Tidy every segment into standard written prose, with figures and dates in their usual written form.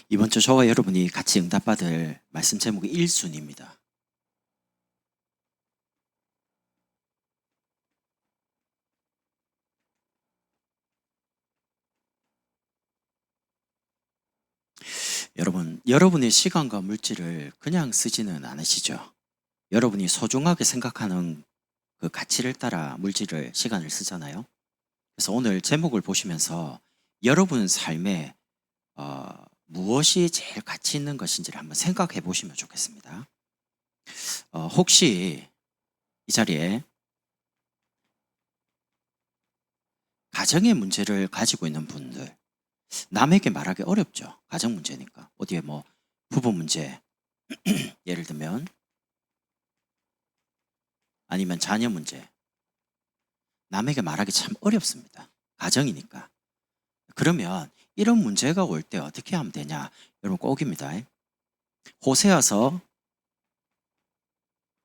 이번 주 저와 여러분이 같이 응답받을 말씀 제목이 1순위입니다. 여러분의 시간과 물질을 그냥 쓰지는 않으시죠? 여러분이 소중하게 생각하는 그 가치를 따라 물질을, 시간을 쓰잖아요. 그래서 오늘 제목을 보시면서 여러분 삶에 무엇이 제일 가치 있는 것인지를 한번 생각해 보시면 좋겠습니다. 혹시 이 자리에 가정의 문제를 가지고 있는 분들, 남에게 말하기 어렵죠. 가정 문제니까. 어디에 뭐 부부 문제, 예를 들면 아니면 자녀 문제. 남에게 말하기 참 어렵습니다. 가정이니까. 그러면 이런 문제가 올 때 어떻게 하면 되냐? 여러분 꼭입니다. 호세아서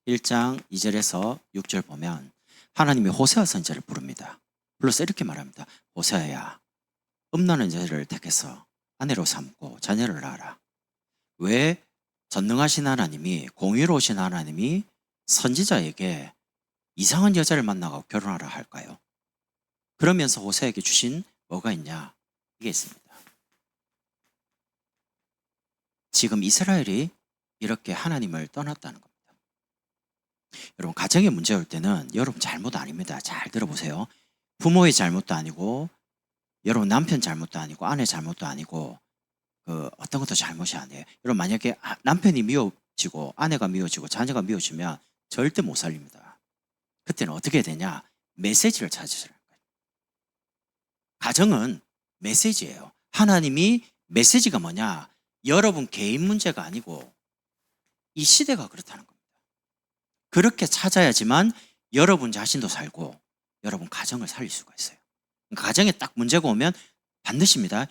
1장 2절에서 6절 보면 하나님이 호세아 선지자를 부릅니다. 불러서 이렇게 말합니다. 호세아야, 음란한 여자를 택해서 아내로 삼고 자녀를 낳아라. 왜 전능하신 하나님이, 공의로우신 하나님이 선지자에게 이상한 여자를 만나고 결혼하라 할까요? 그러면서 호세에게 주신 뭐가 있냐? 이게 있습니다. 지금 이스라엘이 이렇게 하나님을 떠났다는 겁니다. 여러분, 가정에 문제 올 때는 여러분 잘못 아닙니다. 잘 들어보세요. 부모의 잘못도 아니고, 여러분 남편 잘못도 아니고, 아내 잘못도 아니고, 어떤 것도 잘못이 아니에요. 여러분, 만약에 남편이 미워지고 아내가 미워지고 자녀가 미워지면 절대 못 살립니다. 그때는 어떻게 되냐? 메시지를 찾으시라는 거예요. 가정은 메시지예요. 하나님이 메시지가 뭐냐? 여러분 개인 문제가 아니고 이 시대가 그렇다는 겁니다. 그렇게 찾아야지만 여러분 자신도 살고 여러분 가정을 살릴 수가 있어요. 가정에 딱 문제가 오면 반드시입니다.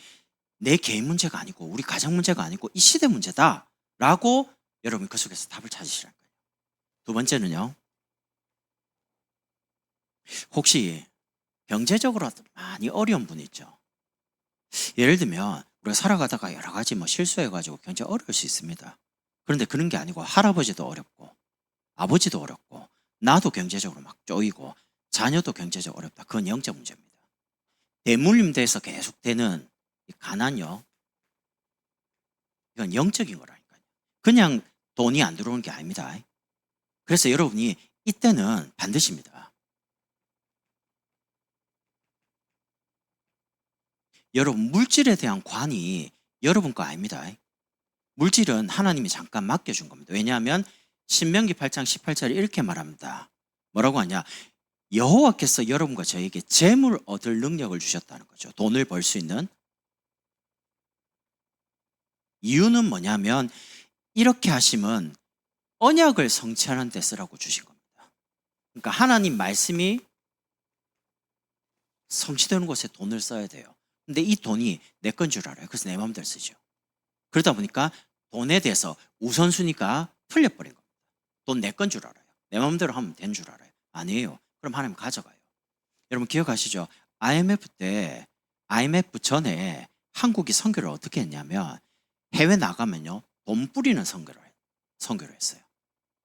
내 개인 문제가 아니고 우리 가정 문제가 아니고 이 시대 문제다 라고 여러분 그 속에서 답을 찾으시라는 거예요. 두 번째는요, 혹시 경제적으로 많이 어려운 분 있죠. 예를 들면 우리가 살아가다가 여러 가지 실수해가지고 경제 어려울 수 있습니다. 그런데 그런 게 아니고 할아버지도 어렵고 아버지도 어렵고 나도 경제적으로 막 쪼이고 자녀도 경제적으로 어렵다. 그건 영적 문제입니다. 대물림돼서 계속되는 이 가난요, 이건 영적인 거라니까요. 그냥 돈이 안 들어오는 게 아닙니다. 그래서 여러분이 이때는 반드시입니다. 여러분 물질에 대한 관이 여러분 거 아닙니다. 물질은 하나님이 잠깐 맡겨준 겁니다. 왜냐하면 신명기 8장 18절에 이렇게 말합니다. 뭐라고 하냐? 여호와께서 여러분과 저에게 재물 얻을 능력을 주셨다는 거죠. 돈을 벌 수 있는. 이유는 뭐냐면 이렇게 하시면 언약을 성취하는 데 쓰라고 주신 겁니다. 그러니까 하나님 말씀이 성취되는 곳에 돈을 써야 돼요. 근데 이 돈이 내 건 줄 알아요. 그래서 내 마음대로 쓰죠. 그러다 보니까 돈에 대해서 우선순위가 풀려버린 겁니다. 돈 내 건 줄 알아요. 내 마음대로 하면 되는 줄 알아요. 아니에요. 그럼 하나님 가져가요. 여러분 기억하시죠? IMF 전에 한국이 선교를 어떻게 했냐면 해외 나가면요 돈 뿌리는 선교를 했어요.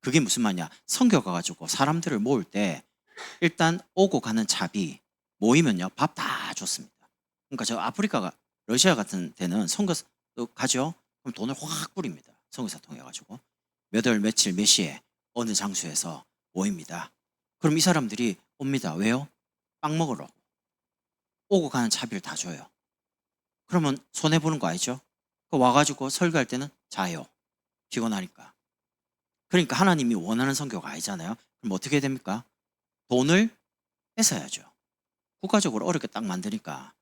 그게 무슨 말이냐? 선교 가가지고 사람들을 모을 때 일단 오고 가는 차비 모이면요 밥 다 줬습니다. 그러니까 저 아프리카가 러시아 같은 데는 선교 가죠? 그럼 돈을 확 뿌립니다. 선교사 통해 가지고 몇 월 며칠 몇 시에 어느 장소에서 모입니다. 그럼 이 사람들이 옵니다. 왜요? 빵 먹으러 오고 가는 차비를 다 줘요. 그러면 손해 보는 거 아니죠? 와가지고 설교할 때는 자요. 피곤하니까. 그러니까 하나님이 원하는 성교가 아니잖아요. 그럼 어떻게 됩니까? 돈을 뺏어야죠. 국가적으로 어렵게 딱 만드니까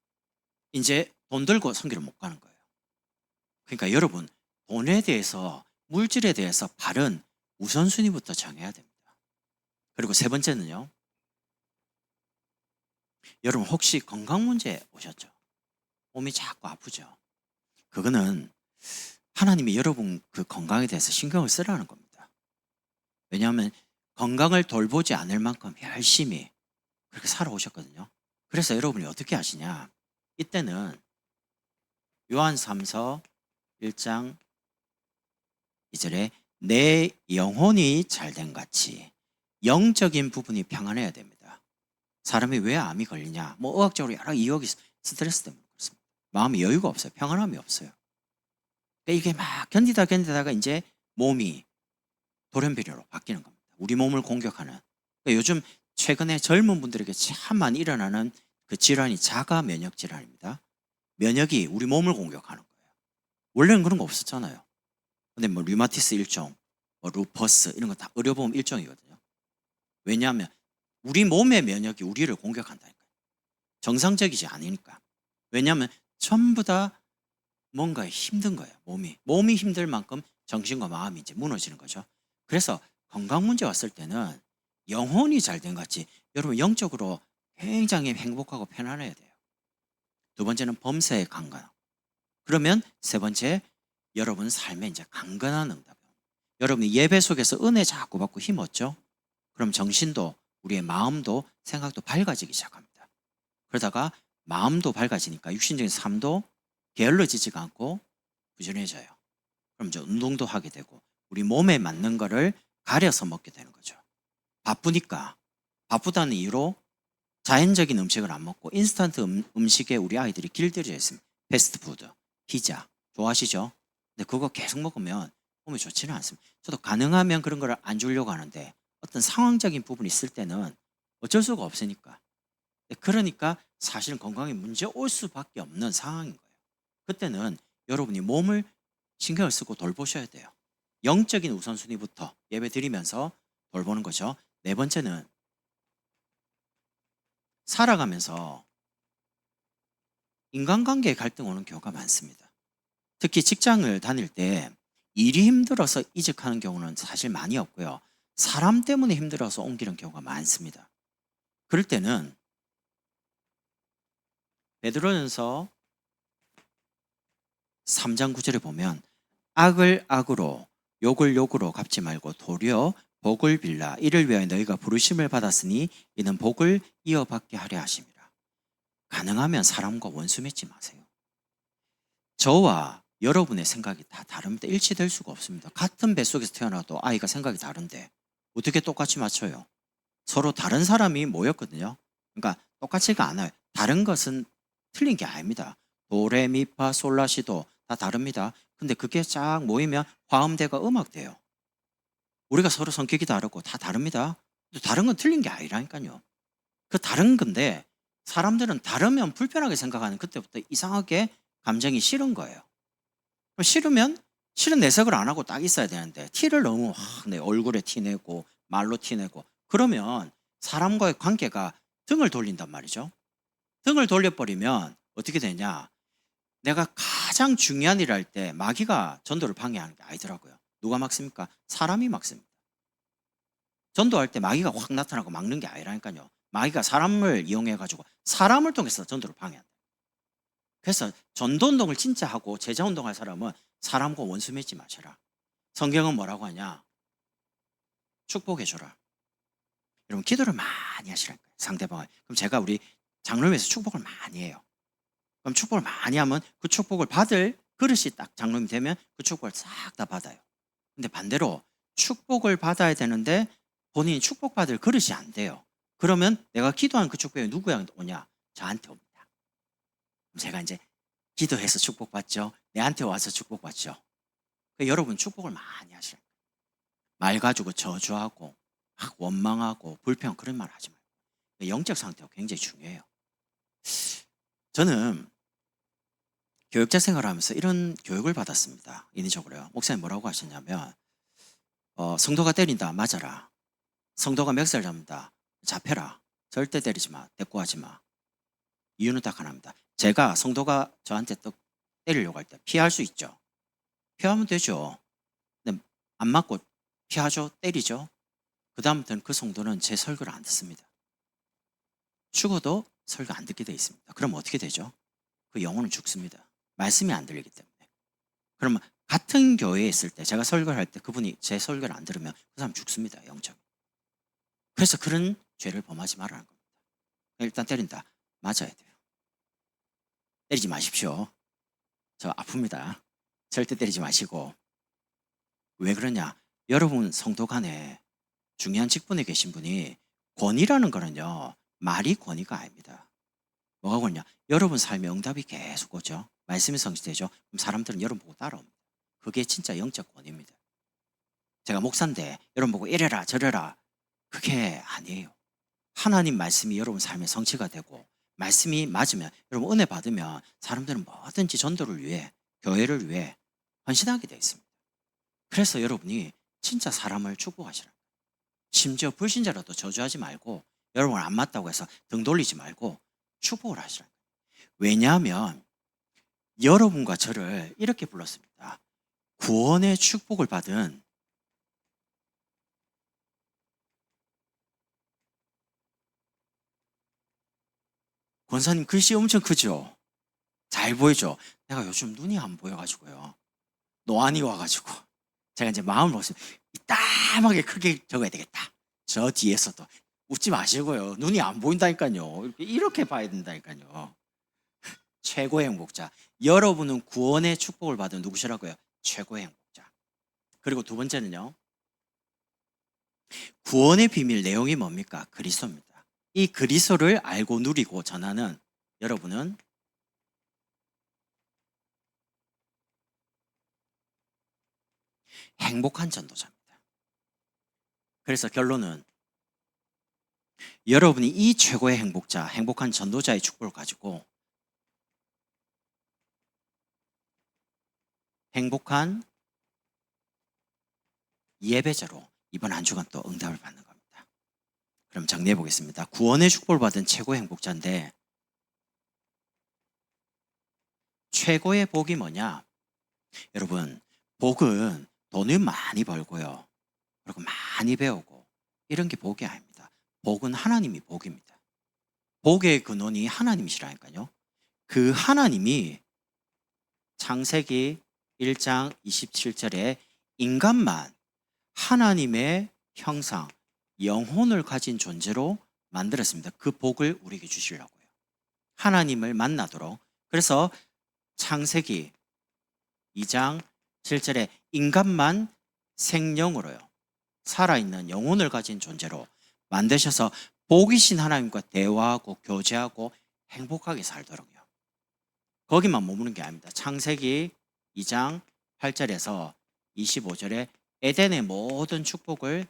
이제 돈 들고 성교를 못 가는 거예요. 그러니까 여러분 돈에 대해서 물질에 대해서 바른 우선순위부터 정해야 됩니다. 그리고 세 번째는요. 여러분 혹시 건강 문제 오셨죠? 몸이 자꾸 아프죠? 그거는 하나님이 여러분 그 건강에 대해서 신경을 쓰라는 겁니다. 왜냐하면 건강을 돌보지 않을 만큼 열심히 그렇게 살아오셨거든요. 그래서 여러분이 어떻게 하시냐? 이때는 요한 3서 1장 2절에 내 영혼이 잘된 같이 영적인 부분이 평안해야 됩니다. 사람이 왜 암이 걸리냐? 뭐 의학적으로 여러 이유가 스트레스 때문에 그렇습니다. 마음이 여유가 없어요. 평안함이 없어요. 그러니까 이게 막 견디다가 이제 몸이 돌연변이로 바뀌는 겁니다. 우리 몸을 공격하는. 그러니까 요즘 최근에 젊은 분들에게 참 많이 일어나는 그 질환이 자가 면역 질환입니다. 면역이 우리 몸을 공격하는 거예요. 원래는 그런 거 없었잖아요. 근데 뭐 류마티스 일종, 뭐 루퍼스 이런 거 다 의료보험 일종이거든요. 왜냐하면 우리 몸의 면역이 우리를 공격한다니까요. 정상적이지 않으니까. 왜냐하면 전부 다 뭔가 힘든 거예요. 몸이 힘들 만큼 정신과 마음이 이제 무너지는 거죠. 그래서 건강 문제 왔을 때는 영혼이 잘 된 같이 여러분 영적으로 굉장히 행복하고 편안해야 돼요. 두 번째는 범사에 강건. 그러면 세 번째, 여러분 삶에 이제 강건한 응답. 여러분이 예배 속에서 은혜 자꾸 받고 힘 얻죠? 그럼 정신도 우리의 마음도 생각도 밝아지기 시작합니다. 그러다가 마음도 밝아지니까 육신적인 삶도 게을러지지가 않고 부지런해져요. 그럼 이제 운동도 하게 되고 우리 몸에 맞는 거를 가려서 먹게 되는 거죠. 바쁘니까 바쁘다는 이유로 자연적인 음식을 안 먹고 인스턴트 음식에 우리 아이들이 길들여져 있습니다. 패스트푸드, 피자 좋아하시죠? 근데 그거 계속 먹으면 몸에 좋지는 않습니다. 저도 가능하면 그런 걸 안 주려고 하는데 어떤 상황적인 부분이 있을 때는 어쩔 수가 없으니까. 그러니까 사실은 건강에 문제 올 수밖에 없는 상황인 거예요. 그때는 여러분이 몸을 신경을 쓰고 돌보셔야 돼요. 영적인 우선순위부터 예배 드리면서 돌보는 거죠. 네 번째는 살아가면서 인간관계에 갈등 오는 경우가 많습니다. 특히 직장을 다닐 때 일이 힘들어서 이직하는 경우는 사실 많이 없고요. 사람 때문에 힘들어서 옮기는 경우가 많습니다. 그럴 때는 베드로전서 3장 9절에 보면 악을 악으로 욕을 욕으로 갚지 말고 도리어 복을 빌라 이를 위하여 너희가 부르심을 받았으니 이는 복을 이어받게 하려 하심이라. 가능하면 사람과 원수 맺지 마세요. 저와 여러분의 생각이 다 다릅니다. 일치될 수가 없습니다. 같은 뱃속에서 태어나도 아이가 생각이 다른데 어떻게 똑같이 맞춰요? 서로 다른 사람이 모였거든요. 그러니까 똑같지가 않아요. 다른 것은 틀린 게 아닙니다. 도레미파 솔라시도 다 다릅니다. 근데 그게 쫙 모이면 화음대가 음악돼요. 우리가 서로 성격이 다르고 다 다릅니다. 다른 건 틀린 게 아니라니까요. 그 다른 건데 사람들은 다르면 불편하게 생각하는 그때부터 이상하게 감정이 싫은 거예요. 싫으면 싫은 내색을 안 하고 딱 있어야 되는데 티를 너무 내 얼굴에 티내고 말로 티내고 그러면 사람과의 관계가 등을 돌린단 말이죠. 등을 돌려버리면 어떻게 되냐? 내가 가장 중요한 일을 할 때 마귀가 전도를 방해하는 게 아니더라고요. 누가 막습니까? 사람이 막습니다. 전도할 때 마귀가 확 나타나고 막는 게 아니라니까요. 마귀가 사람을 이용해가지고 사람을 통해서 전도를 방해한다. 그래서 전도운동을 진짜 하고 제자운동할 사람은 사람과 원수 맺지 마셔라. 성경은 뭐라고 하냐? 축복해줘라. 여러분 기도를 많이 하시라니까요. 상대방을. 그럼 제가 우리 장로님에서 축복을 많이 해요. 그럼 축복을 많이 하면 그 축복을 받을 그릇이 딱 장로님이 되면 그 축복을 싹 다 받아요. 근데 반대로 축복을 받아야 되는데 본인이 축복받을 그릇이 안 돼요. 그러면 내가 기도한 그 축복이 누구한테 오냐? 저한테 옵니다. 그럼 제가 이제 기도해서 축복받죠. 내한테 와서 축복받죠. 그러니까 여러분 축복을 많이 하시라. 말 가지고 저주하고 막 원망하고 불평 그런 말 하지 말고. 영적 상태가 굉장히 중요해요. 저는 교육자 생활을 하면서 이런 교육을 받았습니다. 인위적으로요. 목사님 뭐라고 하셨냐면 성도가 때린다 맞아라. 성도가 멱살 잡는다 잡혀라. 절대 때리지 마. 대꾸하지 마. 이유는 딱 하나입니다. 제가 성도가 저한테 또 때리려고 할 때 피할 수 있죠. 피하면 되죠. 근데 안 맞고 피하죠. 때리죠. 그 다음부터는 그 성도는 제 설교를 안 듣습니다. 죽어도 설교 안 듣게 돼 있습니다. 그럼 어떻게 되죠? 그 영혼은 죽습니다. 말씀이 안 들리기 때문에. 그러면 같은 교회에 있을 때 제가 설교를 할 때 그분이 제 설교를 안 들으면 그 사람 죽습니다. 영적. 그래서 그런 죄를 범하지 말라는 겁니다. 일단 때린다. 맞아야 돼요. 때리지 마십시오. 저 아픕니다. 절대 때리지 마시고. 왜 그러냐? 여러분 성도 간에 중요한 직분에 계신 분이 권위라는 거는요, 말이 권위가 아닙니다. 뭐가 권위냐? 여러분 삶에 응답이 계속 오죠. 말씀이 성취되죠. 그럼 사람들은 여러분 보고 따라옵니다. 그게 진짜 영적 권위입니다. 제가 목사인데 여러분 보고 이래라 저래라, 그게 아니에요. 하나님 말씀이 여러분 삶에 성취가 되고 말씀이 맞으면, 여러분 은혜 받으면 사람들은 뭐든지 전도를 위해, 교회를 위해 헌신하게 되어 있습니다. 그래서 여러분이 진짜 사람을 축복하시라. 심지어 불신자라도 저주하지 말고, 여러분 안 맞다고 해서 등 돌리지 말고 축복을 하시라. 왜냐하면 여러분과 저를 이렇게 불렀습니다. 구원의 축복을 받은, 권사님 글씨 엄청 크죠? 잘 보이죠? 내가 요즘 눈이 안 보여가지고요. 노안이 와가지고 제가 이제 마음을 먹었어요. 이따하게 크게 적어야 되겠다. 저 뒤에서도 웃지 마시고요. 눈이 안 보인다니까요. 이렇게 봐야 된다니까요. 최고의 행복자. 여러분은 구원의 축복을 받은 누구시라고요? 최고의 행복자. 그리고 두 번째는요, 구원의 비밀 내용이 뭡니까? 그리스도입니다. 이 그리스도를 알고 누리고 전하는 여러분은 행복한 전도자입니다. 그래서 결론은, 여러분이 이 최고의 행복자, 행복한 전도자의 축복을 가지고 행복한 예배자로 이번 한 주간 또 응답을 받는 겁니다. 그럼 정리해 보겠습니다. 구원의 축복을 받은 최고의 행복자인데, 최고의 복이 뭐냐? 여러분, 복은 돈을 많이 벌고요, 그리고 많이 배우고 이런 게 복이 아닙니다. 복은 하나님이 복입니다. 복의 근원이 하나님이시라니까요. 그 하나님이 창세기 1장 27절에 인간만 하나님의 형상, 영혼을 가진 존재로 만들었습니다. 그 복을 우리에게 주시려고요. 하나님을 만나도록. 그래서 창세기 2장 7절에 인간만 생명으로요, 살아있는 영혼을 가진 존재로 만드셔서 복이신 하나님과 대화하고 교제하고 행복하게 살도록요. 거기만 머무는 게 아닙니다. 창세기 2장 8절에서 25절에 에덴의 모든 축복을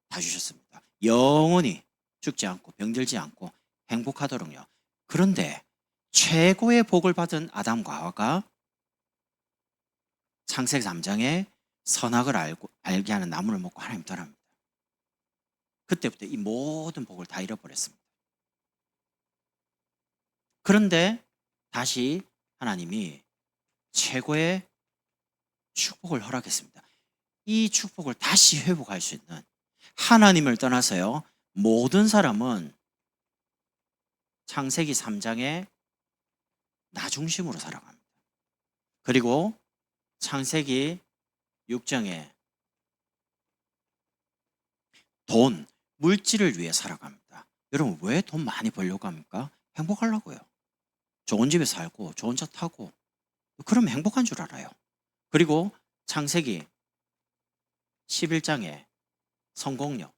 다 주셨습니다. 영원히 죽지 않고 병들지 않고 행복하도록요. 그런데 최고의 복을 받은 아담과 하와가 창세기 3장에 선악을 알게 하는 나무를 먹고 하나님 떠납니다. 그때부터 이 모든 복을 다 잃어버렸습니다. 그런데 다시 하나님이 최고의 축복을 허락했습니다. 이 축복을 다시 회복할 수 있는, 하나님을 떠나서요, 모든 사람은 창세기 3장에 나 중심으로 살아갑니다. 그리고 창세기 6장에 돈, 물질을 위해 살아갑니다. 여러분 왜 돈 많이 벌려고 합니까? 행복하려고요. 좋은 집에 살고 좋은 차 타고, 그러면 행복한 줄 알아요. 그리고 창세기 11장에 성공력,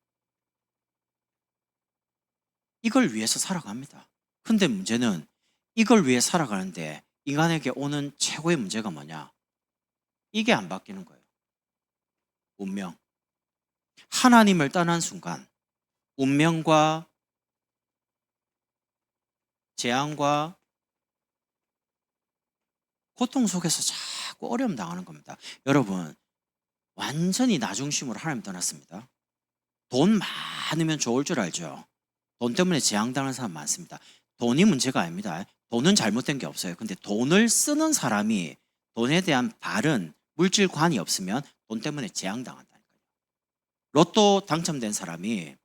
이걸 위해서 살아갑니다. 근데 문제는 이걸 위해 살아가는데 인간에게 오는 최고의 문제가 뭐냐? 이게 안 바뀌는 거예요. 운명. 하나님을 떠난 순간 운명과 재앙과 고통 속에서 자꾸 어려움 당하는 겁니다. 여러분, 완전히 나 중심으로 하나님 떠났습니다. 돈 많으면 좋을 줄 알죠. 돈 때문에 재앙당하는 사람 많습니다. 돈이 문제가 아닙니다. 돈은 잘못된 게 없어요. 근데 돈을 쓰는 사람이 돈에 대한 바른 물질관이 없으면 돈 때문에 재앙당한다니까요. 로또 당첨된 사람이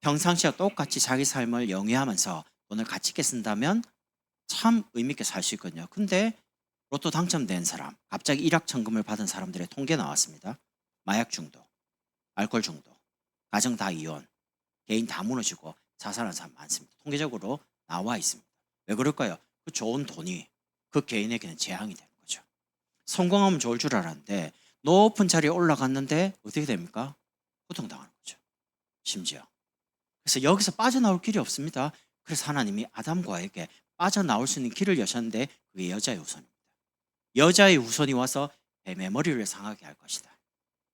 평상시와 똑같이 자기 삶을 영위하면서 돈을 가치 있게 쓴다면 참 의미 있게 살 수 있거든요. 근데 로또 당첨된 사람, 갑자기 일확천금을 받은 사람들의 통계 나왔습니다. 마약 중독, 알코올 중독, 가정 다 이혼, 개인 다 무너지고 자살한 사람 많습니다. 통계적으로 나와 있습니다. 왜 그럴까요? 그 좋은 돈이 그 개인에게는 재앙이 되는 거죠. 성공하면 좋을 줄 알았는데 높은 자리에 올라갔는데 어떻게 됩니까? 고통당하는 거죠. 심지어. 그래서 여기서 빠져나올 길이 없습니다. 그래서 하나님이 아담과에게 빠져나올 수 있는 길을 여셨는데 그게 여자의 후손입니다. 여자의 후손이 와서 뱀의 머리를 상하게 할 것이다.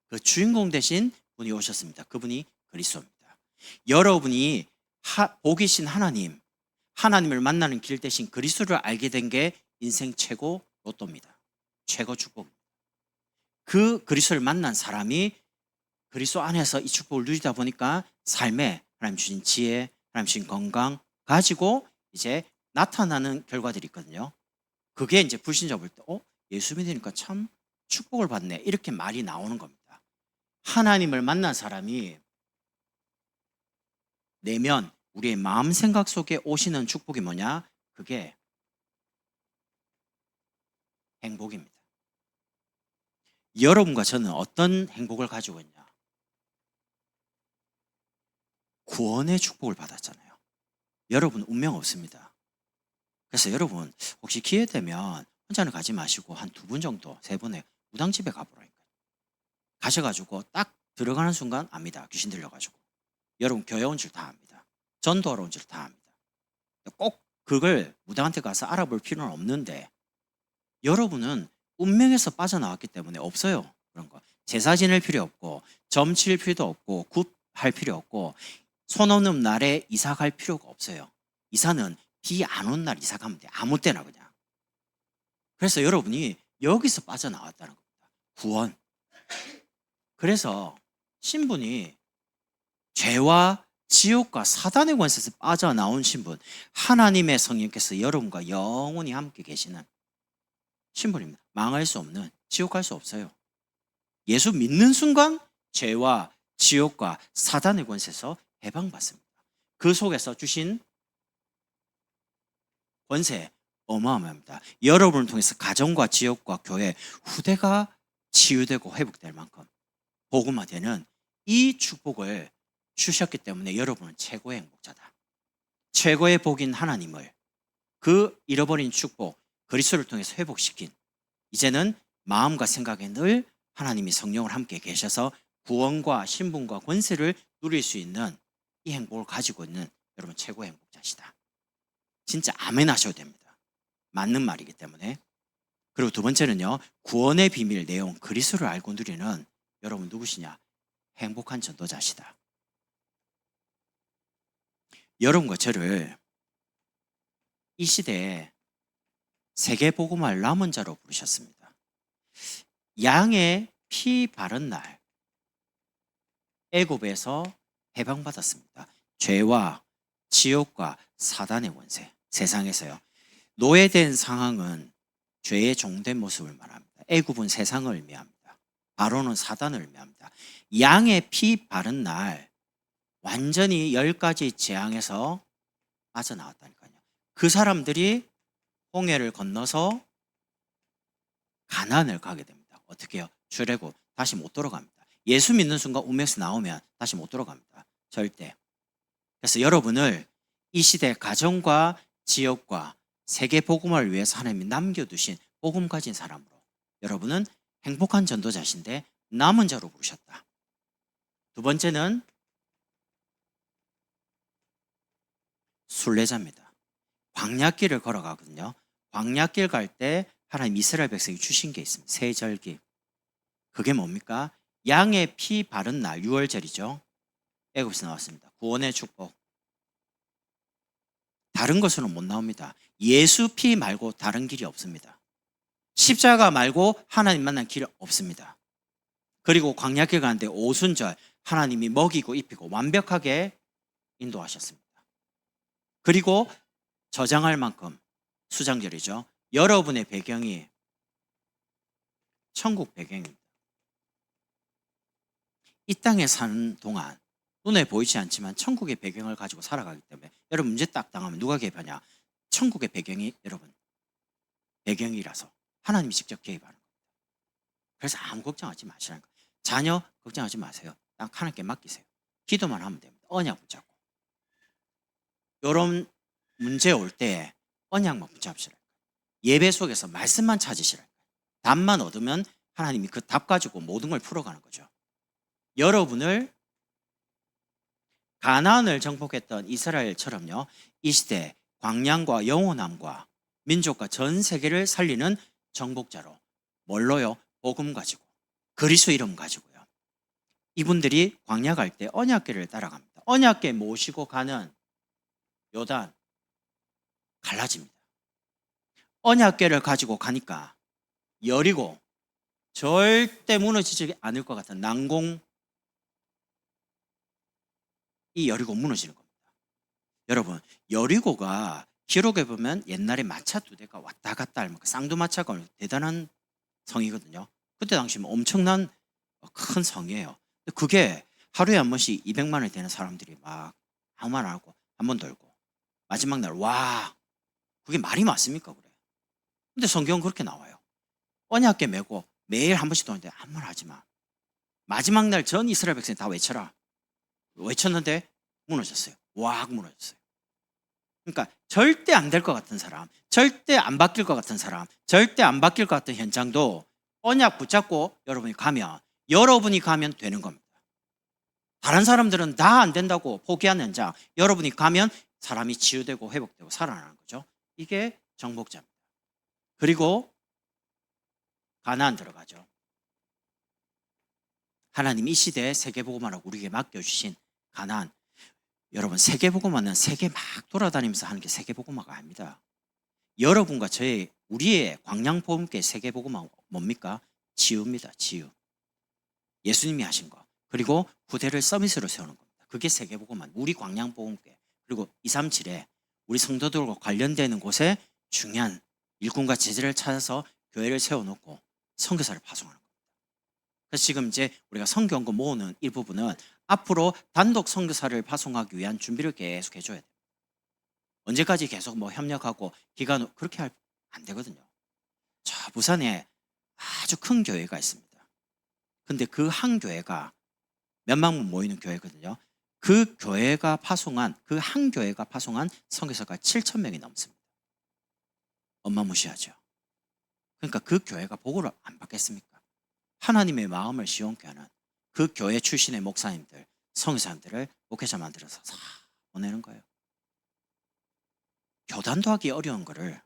그 주인공 대신 분이 오셨습니다. 그분이 그리스도입니다. 여러분이 복이신 하나님을 만나는 길 대신 그리스도를 알게 된 게 인생 최고 로또입니다. 최고 축복입니다. 그 그리스도를 만난 사람이 그리스도 안에서 이 축복을 누리다 보니까 삶에 하나님 주신 지혜, 하나님 주신 건강 가지고 이제 나타나는 결과들이 있거든요. 그게 이제 불신자 볼 때, 예수 믿으니까 참 축복을 받네. 이렇게 말이 나오는 겁니다. 하나님을 만난 사람이 내면 우리의 마음 생각 속에 오시는 축복이 뭐냐? 그게 행복입니다. 여러분과 저는 어떤 행복을 가지고 있냐? 구원의 축복을 받았잖아요. 여러분 운명 없습니다. 그래서 여러분 혹시 기회 되면 혼자는 가지 마시고 한 2분 정도, 3분에 무당집에 가보라니까요. 가셔가지고 딱 들어가는 순간 압니다. 귀신 들려가지고. 여러분 교회 온 줄 다 압니다. 전도하러 온 줄 다 압니다. 꼭 그걸 무당한테 가서 알아볼 필요는 없는데 여러분은 운명에서 빠져나왔기 때문에 없어요. 그런 거. 제사 지낼 필요 없고 점칠 필요도 없고 굽할 필요 없고 손 없는 날에 이사 갈 필요가 없어요. 이사는 비 안 온 날 이사 가면 돼. 아무 때나 그냥. 그래서 여러분이 여기서 빠져나왔다는 겁니다. 구원. 그래서 신분이 죄와 지옥과 사단의 권세에서 빠져나온 신분, 하나님의 성령께서 여러분과 영원히 함께 계시는 신분입니다. 망할 수 없는, 지옥 갈 수 없어요. 예수 믿는 순간 죄와 지옥과 사단의 권세에서 해방받습니다. 그 속에서 주신 권세 어마어마합니다. 여러분을 통해서 가정과 지역과 교회, 후대가 치유되고 회복될 만큼 복음화되는 이 축복을 주셨기 때문에 여러분은 최고의 행복자다. 최고의 복인 하나님을 그 잃어버린 축복, 그리스도를 통해서 회복시킨 이제는 마음과 생각에 늘 하나님이 성령을 함께 계셔서 구원과 신분과 권세를 누릴 수 있는 이 행복을 가지고 있는 여러분 최고의 행복자시다. 진짜 아멘 하셔도 됩니다. 맞는 말이기 때문에. 그리고 두 번째는요, 구원의 비밀 내용 그리스도를 알고 누리는 여러분 누구시냐? 행복한 전도자시다. 여러분과 저를 이 시대에 세계복음화를 남은 자로 부르셨습니다. 양의 피 바른 날 애굽에서 해방받았습니다. 죄와 지옥과 사단의 권세, 세상에서요. 노예된 상황은 죄의 종된 모습을 말합니다. 애굽은 세상을 의미합니다. 바로는 사단을 의미합니다. 양의 피 바른 날 완전히 10가지 재앙에서 빠져나왔다니까요. 그 사람들이 홍해를 건너서 가나안을 가게 됩니다. 어떻게 해요? 출애굽 다시 못 돌아갑니다. 예수 믿는 순간 운명에서 나오면 다시 못 돌아갑니다. 절대. 그래서 여러분을 이 시대 가정과 지역과 세계 복음을 위해서 하나님이 남겨두신 복음 가진 사람으로 여러분은 행복한 전도자신데 남은 자로 부르셨다. 두 번째는 순례자입니다. 광야길을 걸어가거든요. 광야길 갈 때 하나님 이스라엘 백성이 주신 게 있습니다. 세절기. 그게 뭡니까? 양의 피 바른 날 6월절이죠. 애굽에서 나왔습니다. 구원의 축복. 다른 것으로는 못 나옵니다. 예수 피 말고 다른 길이 없습니다. 십자가 말고 하나님 만난 길 없습니다. 그리고 광야길 가는데 오순절 하나님이 먹이고 입히고 완벽하게 인도하셨습니다. 그리고 저장할 만큼 수장절이죠. 여러분의 배경이 천국 배경입니다. 이 땅에 사는 동안 눈에 보이지 않지만 천국의 배경을 가지고 살아가기 때문에 여러분 문제 딱 당하면 누가 개입하냐? 천국의 배경이 여러분 배경이라서 하나님이 직접 개입하는 겁니다. 그래서 아무 걱정하지 마시라는 거예요. 자녀 걱정하지 마세요. 딱 하나님께 맡기세요. 기도만 하면 됩니다. 언약 붙잡고. 이런 문제 올 때 언약만 붙잡으시라는 거예요. 예배 속에서 말씀만 찾으시라는 거예요. 답만 얻으면 하나님이 그 답 가지고 모든 걸 풀어가는 거죠. 여러분을 가나안을 정복했던 이스라엘처럼요, 이 시대 광량과 영원함과 민족과 전 세계를 살리는 정복자로, 뭘로요? 복음 가지고, 그리스도 이름 가지고요. 이분들이 광야 갈 때 언약궤를 따라갑니다. 언약궤 모시고 가는 요단 갈라집니다. 언약궤를 가지고 가니까 여리고 절대 무너지지 않을 것 같은 난공, 이 여리고 무너지는 겁니다. 여러분, 여리고가 기록에 보면 옛날에 마차 2대가 왔다 갔다 할 만큼 쌍두마차가 대단한 성이거든요. 그때 당시면 엄청난 큰 성이에요. 그게 하루에 한 번씩 200만이 되는 사람들이 막 아무 말 안 하고 한 번 돌고 마지막 날, 와, 그게 말이 맞습니까? 그래. 근데 성경은 그렇게 나와요. 언약궤 메고 매일 한 번씩 도는데 아무 말 하지 마. 마지막 날 전 이스라엘 백성이 다 외쳐라. 외쳤는데 무너졌어요. 와악 무너졌어요. 그러니까 절대 안 될 것 같은 사람, 절대 안 바뀔 것 같은 사람, 절대 안 바뀔 것 같은 현장도 언약 붙잡고 여러분이 가면 되는 겁니다. 다른 사람들은 다 안 된다고 포기하는 현장, 여러분이 가면 사람이 치유되고 회복되고 살아나는 거죠. 이게 정복자입니다. 그리고 가나안 들어가죠. 하나님이 이 시대에 세계복음화라고 우리에게 맡겨주신 가나안. 여러분, 세계복음화는 세계 막 돌아다니면서 하는 게 세계복음화가 아닙니다. 여러분과 우리의 광양복음계 세계복음화 뭡니까? 치유입니다. 치유. 예수님이 하신 거. 그리고 후대를 서밋으로 세우는 겁니다. 그게 세계복음화. 우리 광양복음계. 그리고 237에 우리 성도들과 관련되는 곳에 중요한 일꾼과 제자를 찾아서 교회를 세워놓고 선교사를 파송하는 겁니다. 그래서 지금 이제 우리가 선교원금 모으는 일부분은 앞으로 단독 선교사를 파송하기 위한 준비를 계속 해줘야 돼요. 언제까지 계속 협력하고 기간, 그렇게 안 되거든요. 저 부산에 아주 큰 교회가 있습니다. 근데 그 한 교회가 몇만 명 모이는 교회거든요. 그 한 교회가 파송한 선교사가 7,000명이 넘습니다. 어마무시하죠. 그러니까 그 교회가 복을 안 받겠습니까? 하나님의 마음을 시원케 하는 그 교회 출신의 목사님들, 선교사님들을 목회자 만들어서 다 보내는 거예요. 교단도 하기 어려운 거를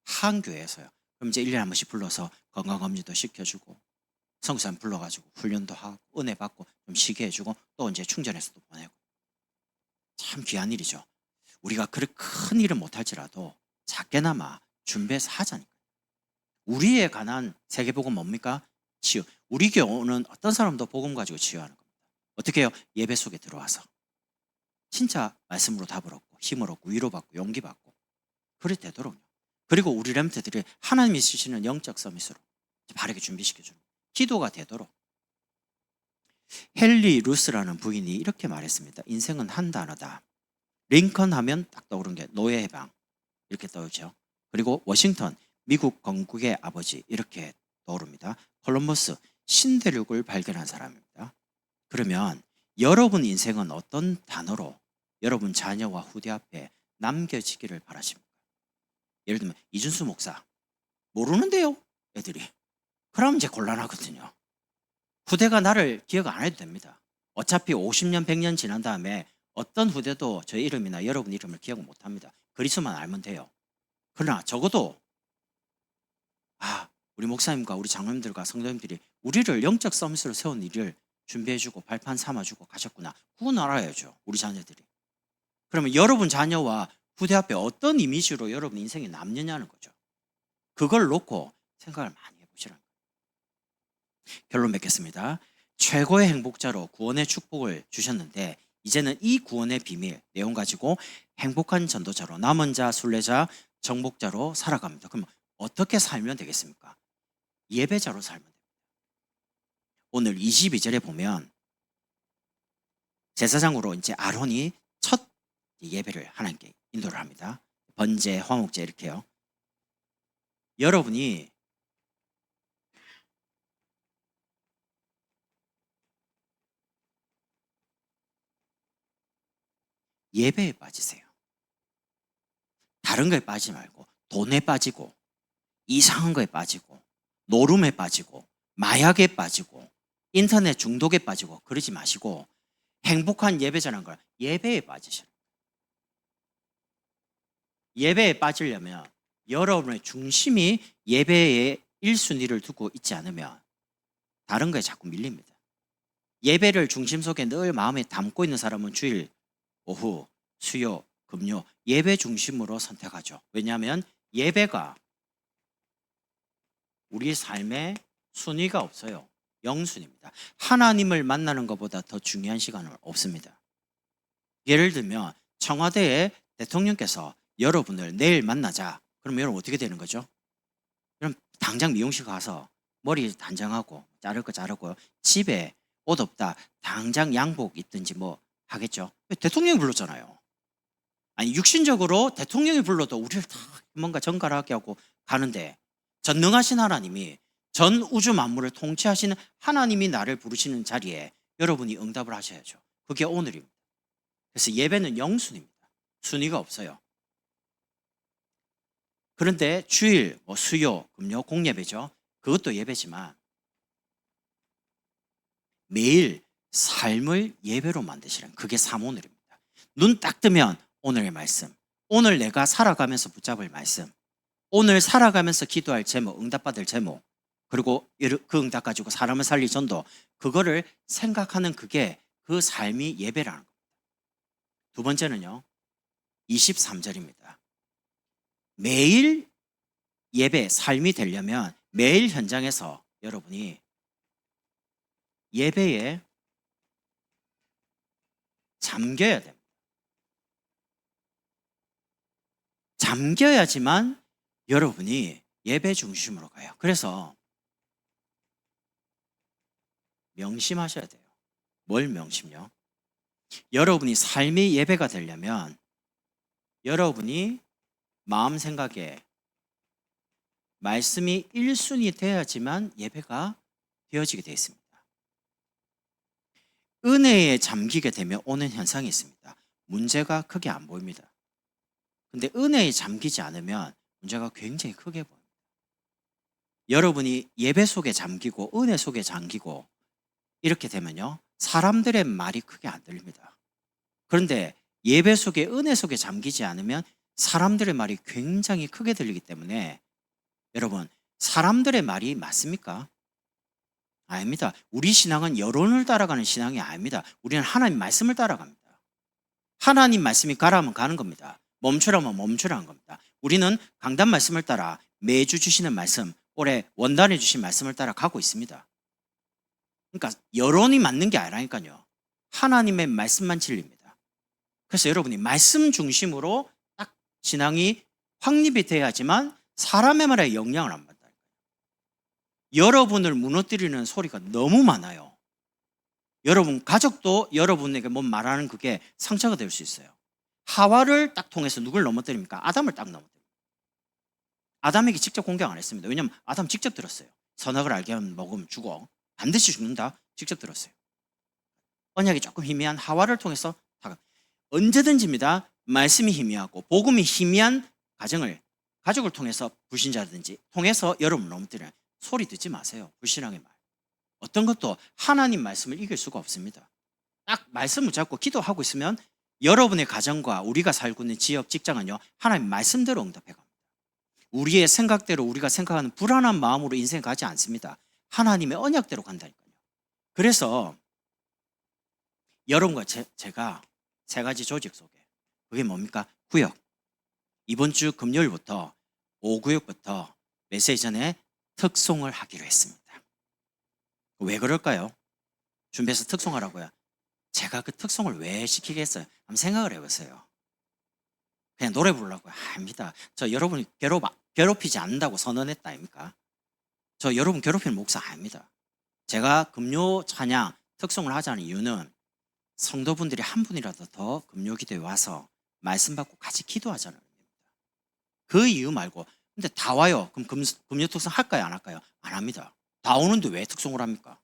한 교회에서요. 그럼 이제 1년에 한 번씩 불러서 건강검진도 시켜주고, 선교사님 불러가지고 훈련도 하고 은혜 받고 좀 쉬게 해주고 또 이제 충전해서 또 보내고. 참 귀한 일이죠. 우리가 그렇게 큰 일은 못할지라도 작게나마 준비해서 하자니까. 우리에 관한 세계복음 뭡니까? 치유. 우리 교회는 어떤 사람도 복음 가지고 치유하는 겁니다. 어떻게 해요? 예배 속에 들어와서 진짜 말씀으로 답을 얻고 힘을 얻고 위로받고 용기받고 그리 되도록요. 그리고 우리 렘트들이 하나님이 주시는 영적 서밋으로 바르게 준비시켜주는 기도가 되도록. 헨리 루스라는 부인이 이렇게 말했습니다. 인생은 한 단어다. 링컨 하면 딱 떠오르는 게 노예 해방, 이렇게 떠오르죠. 그리고 워싱턴, 미국 건국의 아버지, 이렇게 떠오릅니다. 콜럼버스, 신대륙을 발견한 사람입니다. 그러면 여러분 인생은 어떤 단어로 여러분 자녀와 후대 앞에 남겨지기를 바라십니까? 예를 들면 이준수 목사, 모르는데요, 애들이. 그럼 이제 곤란하거든요. 후대가 나를 기억 안 해도 됩니다. 어차피 50년, 100년 지난 다음에 어떤 후대도 저 이름이나 여러분 이름을 기억 못 합니다. 그리스도만 알면 돼요. 그러나 적어도 우리 목사님과 우리 장로님들과 성도님들이 우리를 영적 서밋으로 세운 일을 준비해주고 발판 삼아주고 가셨구나. 그건 알아야죠. 우리 자녀들이. 그러면 여러분 자녀와 후대 앞에 어떤 이미지로 여러분 인생이 남느냐는 거죠. 그걸 놓고 생각을 많이 해보시라는 거예요. 결론 맺겠습니다. 최고의 행복자로 구원의 축복을 주셨는데 이제는 이 구원의 비밀 내용 가지고 행복한 전도자로, 남은 자, 순례자, 정복자로 살아갑니다. 그럼 어떻게 살면 되겠습니까? 예배자로 살면 됩니다. 오늘 22절에 보면 제사장으로 이제 아론이 첫 예배를 하나님께 인도를 합니다. 번제, 화목제 이렇게요. 여러분이 예배에 빠지세요. 다른 거에 빠지지 말고 돈에 빠지고 이상한 거에 빠지고 노름에 빠지고 마약에 빠지고 인터넷 중독에 빠지고 그러지 마시고 행복한 예배자라는 걸 예배에 빠지시라. 예배에 빠지려면 여러분의 중심이 예배에 1순위를 두고 있지 않으면 다른 거에 자꾸 밀립니다. 예배를 중심 속에 늘 마음에 담고 있는 사람은 주일, 오후, 수요, 금요 예배 중심으로 선택하죠. 왜냐하면 예배가 우리 삶에 순위가 없어요. 영순입니다. 하나님을 만나는 것보다 더 중요한 시간은 없습니다. 예를 들면 청와대에 대통령께서 여러분을 내일 만나자. 그럼 여러분 어떻게 되는 거죠? 그럼 당장 미용실 가서 머리 단장하고 자를 거 자르고 집에 옷 없다. 당장 양복 입든지 뭐 하겠죠. 대통령이 불렀잖아요. 아니 육신적으로 대통령이 불러도 우리를 다 뭔가 정갈하게 하고 가는데 전능하신 하나님이 전 우주 만물을 통치하시는 하나님이 나를 부르시는 자리에 여러분이 응답을 하셔야죠. 그게 오늘입니다. 그래서 예배는 영순입니다. 순위가 없어요. 그런데 주일, 수요, 금요, 공예배죠. 그것도 예배지만 매일 삶을 예배로 만드시라는 그게 사모늘입니다. 눈 딱 뜨면 오늘의 말씀, 오늘 내가 살아가면서 붙잡을 말씀, 오늘 살아가면서 기도할 제목, 응답받을 제목, 그리고 그 응답 가지고 사람을 살릴 전도, 그거를 생각하는 그게 그 삶이 예배라는 겁니다. 두 번째는요, 23절입니다. 매일 예배, 삶이 되려면 매일 현장에서 여러분이 예배에 잠겨야 됩니다. 잠겨야지만 여러분이 예배 중심으로 가요. 그래서 명심하셔야 돼요. 뭘 명심요? 여러분이 삶이 예배가 되려면 여러분이 마음 생각에 말씀이 1순위 돼야지만 예배가 되어지게 되어 있습니다. 은혜에 잠기게 되면 오는 현상이 있습니다. 문제가 크게 안 보입니다. 근데 은혜에 잠기지 않으면 문제가 굉장히 크게 보입니다. 여러분이 예배 속에 잠기고 은혜 속에 잠기고 이렇게 되면요, 사람들의 말이 크게 안 들립니다. 그런데 예배 속에 은혜 속에 잠기지 않으면 사람들의 말이 굉장히 크게 들리기 때문에 여러분, 사람들의 말이 맞습니까? 아닙니다. 우리 신앙은 여론을 따라가는 신앙이 아닙니다. 우리는 하나님 말씀을 따라갑니다. 하나님 말씀이 가라면 가는 겁니다. 멈추라면 멈추라는 겁니다. 우리는 강단 말씀을 따라 매주 주시는 말씀, 올해 원단에 주신 말씀을 따라 가고 있습니다. 그러니까 여론이 맞는 게 아니라니까요. 하나님의 말씀만 진리입니다. 그래서 여러분이 말씀 중심으로 딱 신앙이 확립이 돼야지만 사람의 말에 영향을 안 받아요. 여러분을 무너뜨리는 소리가 너무 많아요. 여러분 가족도 여러분에게 뭐 말하는 그게 상처가 될 수 있어요. 하와를 딱 통해서 누굴 넘어뜨립니까? 아담을 딱 넘어뜨립니다. 아담에게 직접 공격 안 했습니다. 왜냐하면 아담 직접 들었어요. 선악을 알게 하면 먹으면 죽어. 반드시 죽는다. 직접 들었어요. 언약이 조금 희미한 하와를 통해서 언제든지입니다. 말씀이 희미하고 복음이 희미한 가족을 통해서 불신자든지 통해서 여러분 넘어뜨리는 소리 듣지 마세요. 불신앙의 말. 어떤 것도 하나님 말씀을 이길 수가 없습니다. 딱 말씀을 잡고 기도하고 있으면 여러분의 가정과 우리가 살고 있는 지역, 직장은요, 하나님 말씀대로 응답해 갑니다. 우리의 생각대로 우리가 생각하는 불안한 마음으로 인생 가지 않습니다. 하나님의 언약대로 간다니까요. 그래서 여러분과 제가 세 가지 조직 속에, 그게 뭡니까? 구역. 이번 주 금요일부터 5구역부터 메시지 전에 특송을 하기로 했습니다. 왜 그럴까요? 준비해서 특송하라고요. 제가 그 특송을 왜 시키겠어요? 한번 생각을 해보세요. 그냥 노래 부르려고요? 아닙니다. 저 여러분이 괴롭히지 않는다고 선언했다 아닙니까? 저 여러분 괴롭히는 목사 아닙니다. 제가 금요 찬양 특송을 하자는 이유는 성도분들이 한 분이라도 더 금요 기도에 와서 말씀 받고 같이 기도하자는 의미입니다. 그 이유 말고, 근데 다 와요. 그럼 금요 특송 할까요? 안 할까요? 안 합니다. 다 오는데 왜 특송을 합니까?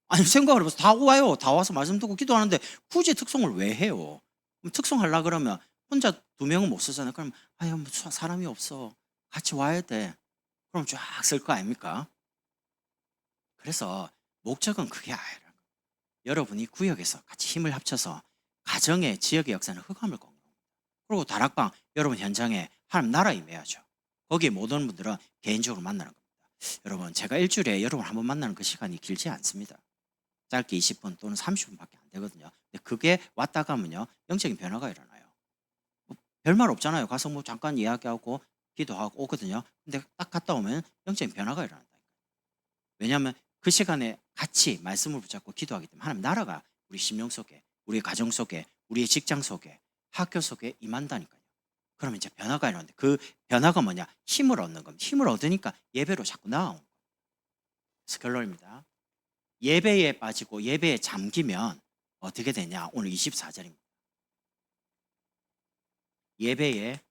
아니, 생각을 해봐서 다 와요. 다 와서 말씀 듣고 기도하는데 굳이 특송을 왜 해요? 그럼 특송 하려고 그러면 혼자 2명은 못 쓰잖아요. 그럼, 아유, 사람이 없어. 같이 와야 돼. 그럼 쫙 쓸 거 아닙니까? 그래서 목적은 그게 아니라 여러분이 구역에서 같이 힘을 합쳐서 가정의 지역의 역사는 흑암을 꺾는 겁니다. 그리고 다락방 여러분 현장에 하나님 나라 임해야죠. 거기에 모든 분들은 개인적으로 만나는 겁니다. 여러분 제가 일주일에 여러분 한 번 만나는 그 시간이 길지 않습니다. 짧게 20분 또는 30분밖에 안 되거든요. 근데 그게 왔다 가면요 영적인 변화가 일어나요. 뭐 별말 없잖아요. 가서 뭐 잠깐 이야기하고 기도하고 오거든요. 근데 딱 갔다 오면 영적인 변화가 일어난다. 왜냐하면 그 시간에 같이 말씀을 붙잡고 기도하기 때문에 하나님 나라가 우리 심령 속에, 우리 가정 속에, 우리의 직장 속에, 학교 속에 임한다니까요. 그러면 이제 변화가 일어나는데 그 변화가 뭐냐? 힘을 얻는 겁니다. 힘을 얻으니까 예배로 자꾸 나아오는 거예요. 그래서 결론입니다. 예배에 빠지고 예배에 잠기면 어떻게 되냐? 오늘 24절입니다. 예배에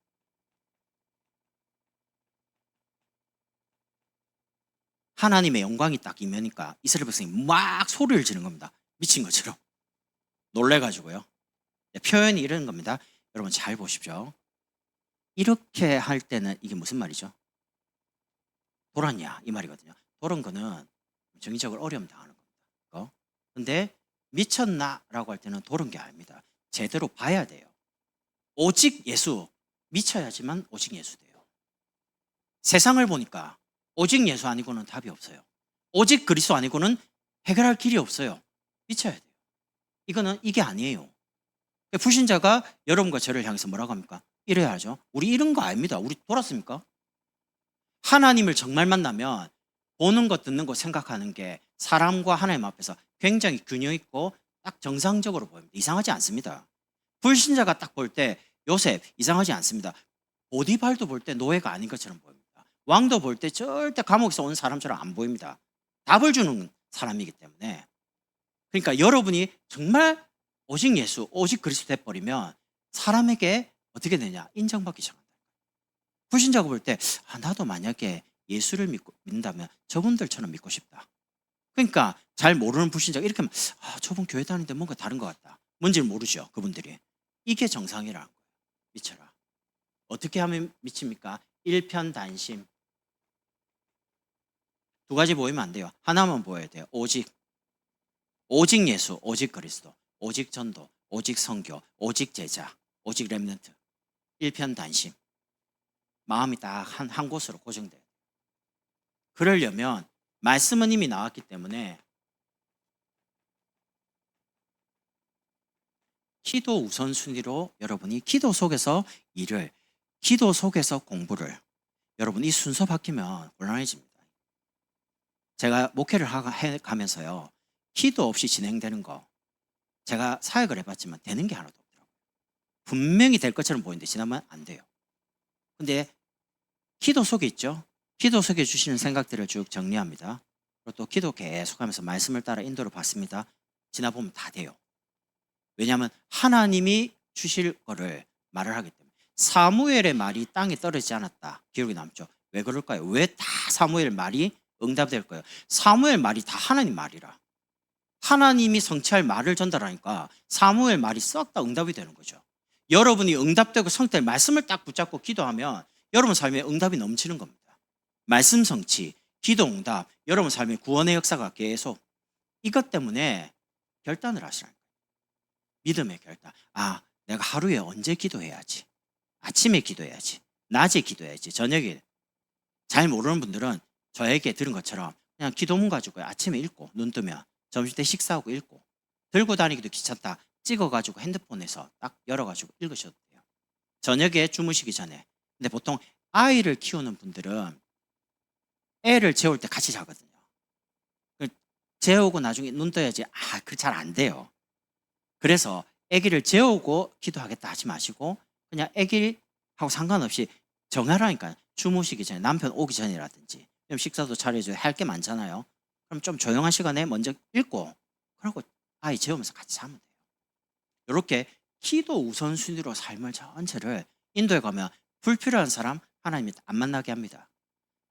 하나님의 영광이 딱 임하니까 이스라엘 백성이 막 소리를 지르는 겁니다. 미친 것처럼. 놀래가지고요. 표현이 이런 겁니다. 여러분 잘 보십시오. 이렇게 할 때는 이게 무슨 말이죠? 돌았냐 이 말이거든요. 돌은 거는 정의적으로 어려움 당하는 겁니다. 근데 미쳤나라고 할 때는 돌은 게 아닙니다. 제대로 봐야 돼요. 오직 예수, 미쳐야지만 오직 예수 돼요. 세상을 보니까 오직 예수 아니고는 답이 없어요. 오직 그리스도 아니고는 해결할 길이 없어요. 미쳐야 돼요. 이거는 이게 아니에요. 불신자가 여러분과 저를 향해서 뭐라고 합니까? 이래야 하죠. 우리 이런 거 아닙니다. 우리 돌았습니까? 하나님을 정말 만나면 보는 것, 듣는 것, 생각하는 게 사람과 하나님 앞에서 굉장히 균형 있고 딱 정상적으로 보입니다. 이상하지 않습니다. 불신자가 딱 볼 때 요셉 이상하지 않습니다. 보디발도 볼 때 노예가 아닌 것처럼 보입니다. 왕도 볼 때 절대 감옥에서 온 사람처럼 안 보입니다. 답을 주는 사람이기 때문에. 그러니까 여러분이 정말 오직 예수, 오직 그리스도 돼버리면 사람에게 어떻게 되냐? 인정받기 시작합니다. 불신자가 볼 때 나도 만약에 예수를 믿는다면 저분들처럼 믿고 싶다. 그러니까 잘 모르는 불신자가 이렇게 하면 저분 교회 다니는데 뭔가 다른 것 같다. 뭔지를 모르죠. 그분들이. 이게 정상이라는 거예요. 미쳐라. 어떻게 하면 미칩니까? 일편단심. 두 가지 보이면 안 돼요. 하나만 보여야 돼요. 오직 예수, 오직 그리스도, 오직 전도, 오직 선교, 오직 제자, 오직 렘넌트. 일편단심. 마음이 딱 한 곳으로 고정돼요. 그러려면 말씀은 이미 나왔기 때문에 기도 우선순위로 여러분이 기도 속에서 일을, 기도 속에서 공부를, 여러분 이 순서 바뀌면 곤란해집니다. 제가 목회를 해가면서요, 기도 없이 진행되는 거 제가 사역을 해봤지만 되는 게 하나도 없더라고요. 분명히 될 것처럼 보이는데 지나면 안 돼요. 근데 기도 속에 있죠. 기도 속에 주시는 생각들을 쭉 정리합니다. 그리고 또 기도 계속하면서 말씀을 따라 인도를 받습니다. 지나보면 다 돼요. 왜냐하면 하나님이 주실 거를 말을 하기 때문에. 사무엘의 말이 땅에 떨어지지 않았다. 기록이 남죠. 왜 그럴까요? 왜 다 사무엘 말이 응답될 거예요? 사무엘 말이 다 하나님 말이라. 하나님이 성취할 말을 전달하니까 사무엘 말이 썩 다 응답이 되는 거죠. 여러분이 응답되고 성취될 말씀을 딱 붙잡고 기도하면 여러분 삶에 응답이 넘치는 겁니다. 말씀 성취, 기도 응답, 여러분 삶의 구원의 역사가 계속 이것 때문에 결단을 하시라는 거예요. 믿음의 결단. 내가 하루에 언제 기도해야지. 아침에 기도해야지. 낮에 기도해야지. 저녁에. 잘 모르는 분들은 저에게 들은 것처럼 그냥 기도문 가지고 아침에 읽고 눈 뜨면 점심때 식사하고 읽고 들고 다니기도 귀찮다. 찍어가지고 핸드폰에서 딱 열어가지고 읽으셔도 돼요. 저녁에 주무시기 전에. 근데 보통 아이를 키우는 분들은 애를 재울 때 같이 자거든요. 재우고 나중에 눈 떠야지. 그게 잘 안 돼요. 그래서 아기를 재우고 기도하겠다 하지 마시고 그냥 아기하고 상관없이 정하라니까. 주무시기 전에 남편 오기 전이라든지 식사도 차려줘야 할 게 많잖아요. 그럼 좀 조용한 시간에 먼저 읽고 그러고 아이 재우면서 같이 자면 돼요. 이렇게 기도 우선순위로 삶을 전체를 인도에 가면 불필요한 사람 하나님이 안 만나게 합니다.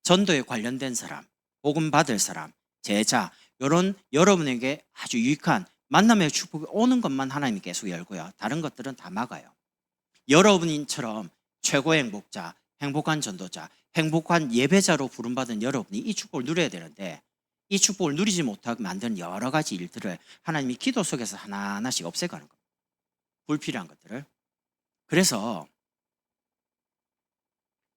전도에 관련된 사람, 복음 받을 사람, 제자 이런 여러분에게 아주 유익한 만남의 축복이 오는 것만 하나님이 계속 열고요. 다른 것들은 다 막아요. 여러분처럼 최고의 행복자, 행복한 전도자, 행복한 예배자로 부름받은 여러분이 이 축복을 누려야 되는데 이 축복을 누리지 못하게 만드는 여러 가지 일들을 하나님이 기도 속에서 하나하나씩 없애가는 겁니다. 불필요한 것들을. 그래서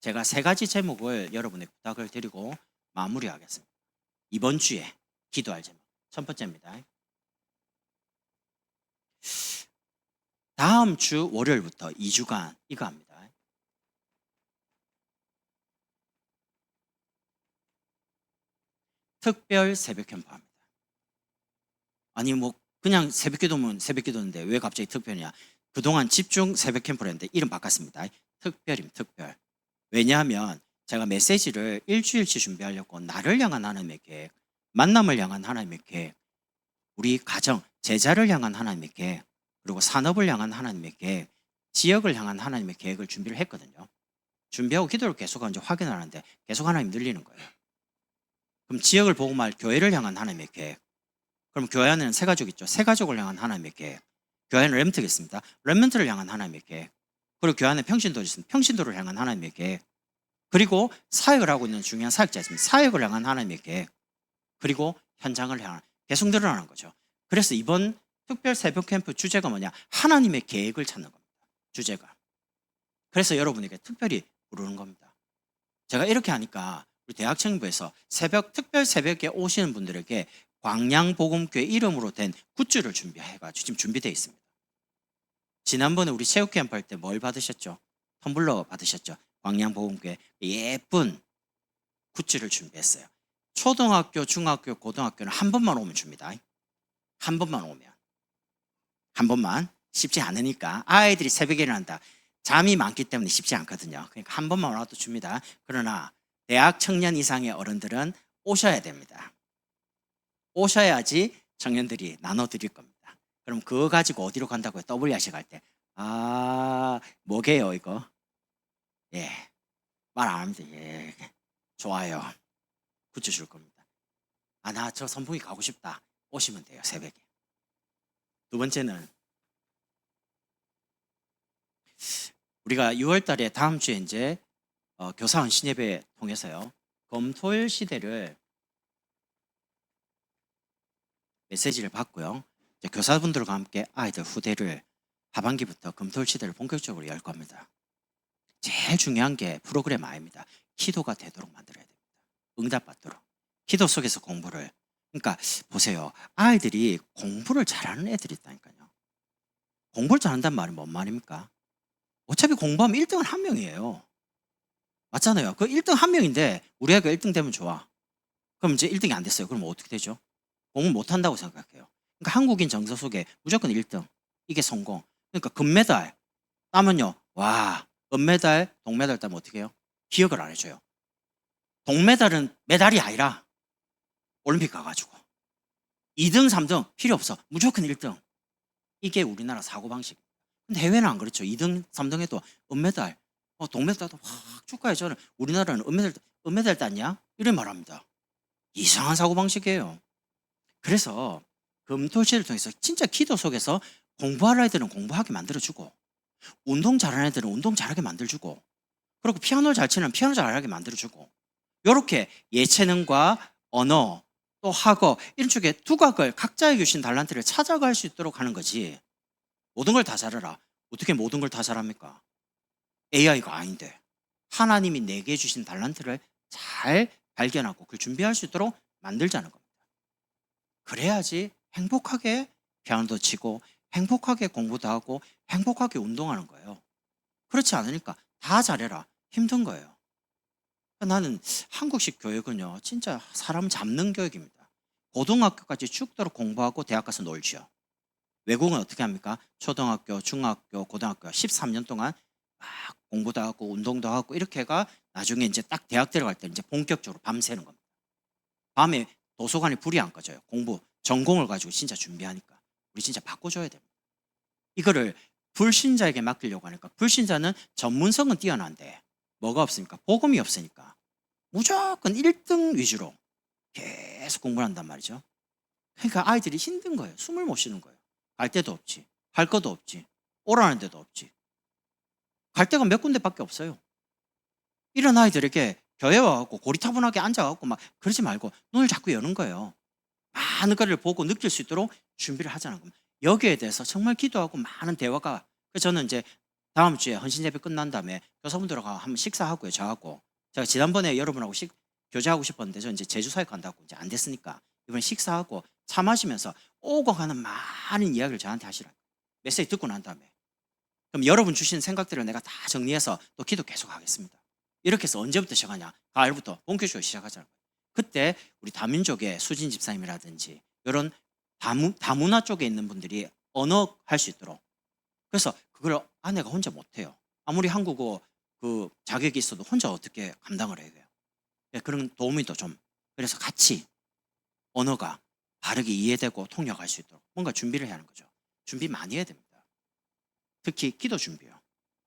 제가 3가지 제목을 여러분의 부탁을 드리고 마무리하겠습니다. 이번 주에 기도할 제목. 첫 번째입니다. 다음 주 월요일부터 2주간 이거 합니다. 특별 새벽 캠프 합니다. 아니 뭐 그냥 새벽 기도면 새벽 기도인데 왜 갑자기 특별이냐. 그동안 집중 새벽 캠프를 했는데 이름 바꿨습니다. 특별입니다. 특별. 왜냐하면 제가 메시지를 일주일치 준비하려고 나를 향한 하나님의 계획, 만남을 향한 하나님의 계획, 우리 가정, 제자를 향한 하나님의 계획, 그리고 산업을 향한 하나님의 계획, 지역을 향한 하나님의 계획을 준비를 했거든요. 준비하고 기도를 계속하고 이제 확인하는데 계속 하나님 늘리는 거예요. 그럼 지역을 보고 말 교회를 향한 하나님의 계획. 그럼 교회 안에는 새 가족 있죠. 새 가족을 향한 하나님의 계획. 교회 안에 렘트가 있습니다. 렘넌트를 향한 하나님의 계획. 그리고 교회 안에 평신도를 있습니다. 평신도를 향한 하나님의 계획. 그리고 사역을 하고 있는 중요한 사역자 있습니다. 사역을 향한 하나님의 계획. 그리고 현장을 향한 계속 늘어나는 거죠. 그래서 이번 특별 새벽 캠프 주제가 뭐냐? 하나님의 계획을 찾는 겁니다. 주제가. 그래서 여러분에게 특별히 부르는 겁니다. 제가 이렇게 하니까 우리 대학청부에서 특별 새벽에 오시는 분들에게 광양복음교회 이름으로 된 굿즈를 준비해가지고 지금 준비되어 있습니다. 지난번에 우리 체육 캠프 할 때 뭘 받으셨죠? 텀블러 받으셨죠? 광양복음교회 예쁜 굿즈를 준비했어요. 초등학교, 중학교, 고등학교는 한 번만 오면 줍니다. 한 번만 오면. 한 번만. 쉽지 않으니까. 아이들이 새벽에 일어난다. 잠이 많기 때문에 쉽지 않거든요. 그러니까 한 번만 와도 줍니다. 그러나 대학 청년 이상의 어른들은 오셔야 됩니다. 오셔야지 청년들이 나눠드릴 겁니다. 그럼 그거 가지고 어디로 간다고요? WRC 갈 때. 뭐게요 이거? 예, 말 안 합니다. 예, 좋아요. 굿즈 줄 겁니다. 나 저 선풍기 가고 싶다. 오시면 돼요, 새벽에. 두 번째는 우리가 6월 달에 다음 주에 이제 교사원 신예배 통해서요. 검토일 시대를 메시지를 받고요. 이제 교사분들과 함께 아이들 후대를 하반기부터 검토일 시대를 본격적으로 열 겁니다. 제일 중요한 게 프로그램 아입니다. 기도가 되도록 만들어야 됩니다. 응답받도록. 기도 속에서 공부를. 그러니까 보세요. 아이들이 공부를 잘하는 애들이 있다니까요. 공부를 잘한다는 말은 뭔 말입니까? 어차피 공부하면 1등은 한 명이에요. 맞잖아요. 그 1등 한 명인데 우리 애가 1등 되면 좋아. 그럼 이제 1등이 안 됐어요. 그럼 어떻게 되죠? 공부 못한다고 생각해요. 그러니까 한국인 정서 속에 무조건 1등. 이게 성공. 그러니까 금메달 따면요. 와, 은메달, 동메달 따면 어떻게 해요? 기억을 안 해줘요. 동메달은 메달이 아니라 올림픽 가가지고 2등, 3등 필요 없어. 무조건 1등. 이게 우리나라 사고방식. 근데 해외는 안 그렇죠. 2등, 3등 해도 은메달, 동메달 따도 확 축하해줘요. 우리나라는 은메달 땄냐? 이런 말합니다. 이상한 사고방식이에요. 그래서 금토시를 통해서 진짜 기도 속에서 공부할 애들은 공부하게 만들어주고 운동 잘하는 애들은 운동 잘하게 만들어주고 그리고 피아노 잘 치는 피아노 잘하게 만들어주고 이렇게 예체능과 언어 또 학어 이런 쪽에 두각을 각자의 주신 달란트를 찾아갈 수 있도록 하는 거지. 모든 걸 다 잘해라. 어떻게 모든 걸 다 잘합니까? AI가 아닌데 하나님이 내게 주신 달란트를 잘 발견하고 그걸 준비할 수 있도록 만들자는 겁니다. 그래야지 행복하게 피아노도 치고 행복하게 공부도 하고 행복하게 운동하는 거예요. 그렇지 않으니까 다 잘해라. 힘든 거예요. 나는 한국식 교육은요 진짜 사람 잡는 교육입니다. 고등학교까지 죽도록 공부하고 대학 가서 놀지요. 외국은 어떻게 합니까? 초등학교, 중학교, 고등학교 13년 동안 막 공부도 하고 운동도 하고 이렇게 가 나중에 이제 딱 대학 들어갈 때 이제 본격적으로 밤새는 겁니다. 밤에 도서관에 불이 안 꺼져요. 공부, 전공을 가지고 진짜 준비하니까. 우리 진짜 바꿔줘야 됩니다. 이거를 불신자에게 맡기려고 하니까 불신자는 전문성은 뛰어난데 뭐가 없으니까 복음이 없으니까 무조건 1등 위주로 계속 공부를 한단 말이죠. 그러니까 아이들이 힘든 거예요. 숨을 못 쉬는 거예요. 갈 데도 없지. 할 것도 없지. 오라는 데도 없지. 갈 데가 몇 군데밖에 없어요. 이런 아이들에게 교회 와갖고 고리타분하게 앉아갖고 막 그러지 말고 눈을 자꾸 여는 거예요. 많은 것을 보고 느낄 수 있도록 준비를 하자는 겁니다. 여기에 대해서 정말 기도하고 많은 대화가. 그래서 저는 이제 다음 주에 헌신 예배 끝난 다음에 교사분들하고 한번 식사하고요. 저하고 제가 지난번에 여러분하고 교제하고 싶었는데 저 이제 제주사에 간다고 이제 안 됐으니까 이번에 식사하고 차 마시면서 오고 가는 많은 이야기를 저한테 하시라. 메시지 듣고 난 다음에 그럼 여러분 주신 생각들을 내가 다 정리해서 또 기도 계속 하겠습니다. 이렇게 해서 언제부터 시작하냐? 가을부터 본격적으로 시작하자는 거예요. 그때 우리 다민족의 수진 집사님이라든지 이런 다문화 쪽에 있는 분들이 언어할 수 있도록. 그래서 그걸 아내가 혼자 못해요. 아무리 한국어 그 자격이 있어도 혼자 어떻게 감당을 해야 돼요. 그런 도움이 또 좀. 그래서 같이 언어가 바르게 이해되고 통역할 수 있도록 뭔가 준비를 해야 하는 거죠. 준비 많이 해야 됩니다. 특히 기도 준비요.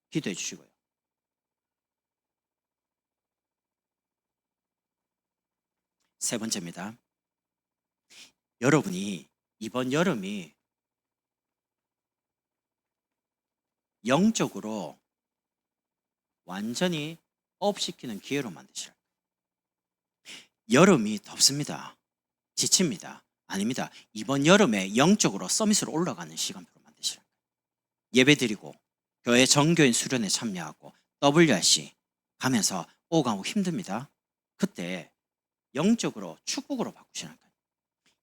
기도해 주시고요. 세 번째입니다. 여러분이 이번 여름이 영적으로 완전히 업시키는 기회로 만드시라. 여름이 덥습니다. 지칩니다. 아닙니다. 이번 여름에 영적으로 서밋으로 올라가는 시간표로 만드시라. 예배드리고 교회 정교인 수련회 참여하고 WRC 가면서 오가고 힘듭니다. 그때 영적으로 축복으로 바꾸시는 거예요.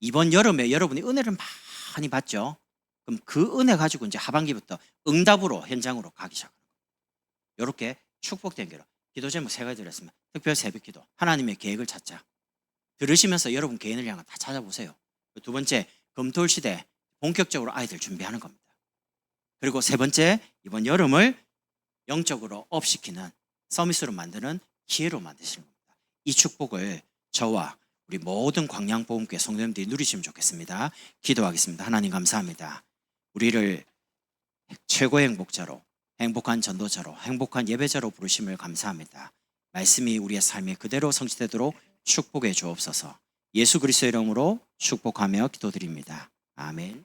이번 여름에 여러분이 은혜를 많이 받죠. 그럼 그 은혜 가지고 이제 하반기부터 응답으로 현장으로 가기 시작합니다. 이렇게 축복된 게로 기도 제목 3가지 드렸습니다. 특별 새벽기도, 하나님의 계획을 찾자. 들으시면서 여러분 개인을 향해 다 찾아보세요. 두 번째, 금토일 시대 본격적으로 아이들 준비하는 겁니다. 그리고 세 번째, 이번 여름을 영적으로 업시키는 서밋으로 만드는 기회로 만드시는 겁니다. 이 축복을 저와 우리 모든 광양복음교회 성도님들이 누리시면 좋겠습니다. 기도하겠습니다. 하나님 감사합니다. 우리를 최고의 행복자로, 행복한 전도자로, 행복한 예배자로 부르심을 감사합니다. 말씀이 우리의 삶에 그대로 성취되도록 축복해 주옵소서. 예수 그리스도의 이름으로 축복하며 기도드립니다. 아멘.